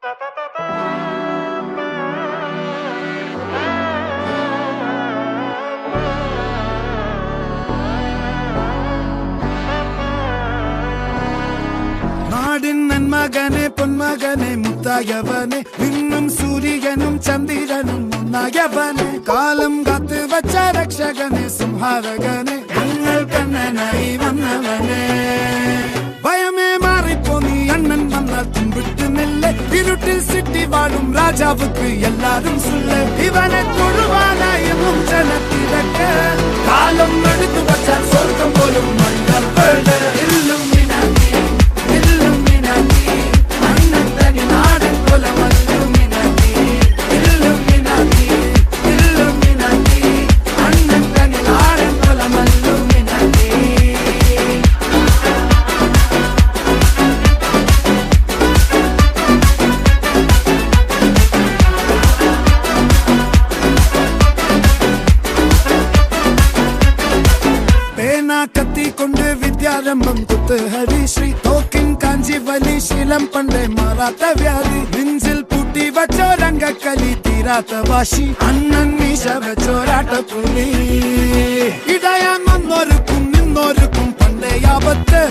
നാടിൻ നന്മകനെ പൊന്മകനെ മുത്തായവനെ നിന്നും സൂര്യനും ചന്ദ്രനും ഒന്നായവനെ കാലം കാത്ത് വച്ച രക്ഷകനെ സംഹാരകനെ ഞങ്ങൾ കണ്ണനായി വന്നവനെ ഭയമേ മാറിപ്പോ നീ അണ്ണൻ വന്നാൽ തുമ്പിട്ടുന്നില്ല ഇരുട്ടിൽ സിറ്റി വാഴും രാജാവുക്ക് എല്ലാരും സുല്ല ഇവനെ തൊഴുവാനായി ജനത്തിരക്ക് കാലം എടുത്തു വച്ചാൽ സ്വർഗം പോലും കത്തിക്കൊണ്ട് വിദ്യാരംഭം കുത്ത് ഹരിശ്രീ തോക്കിൻ കാഞ്ചി വലി ശീലം പണ്ടേ മാറാത്ത വ്യാധി നെഞ്ചിൽ പൂട്ടി വച്ചോരംഗക്കലി തീരാത്ത വാശി അണ്ണൻ മീശ വെച്ചോരാട്ട പുലി ഇടയാൻ വന്നോർക്കും നിന്നോർക്കും പണ്ടേ ആപത്ത്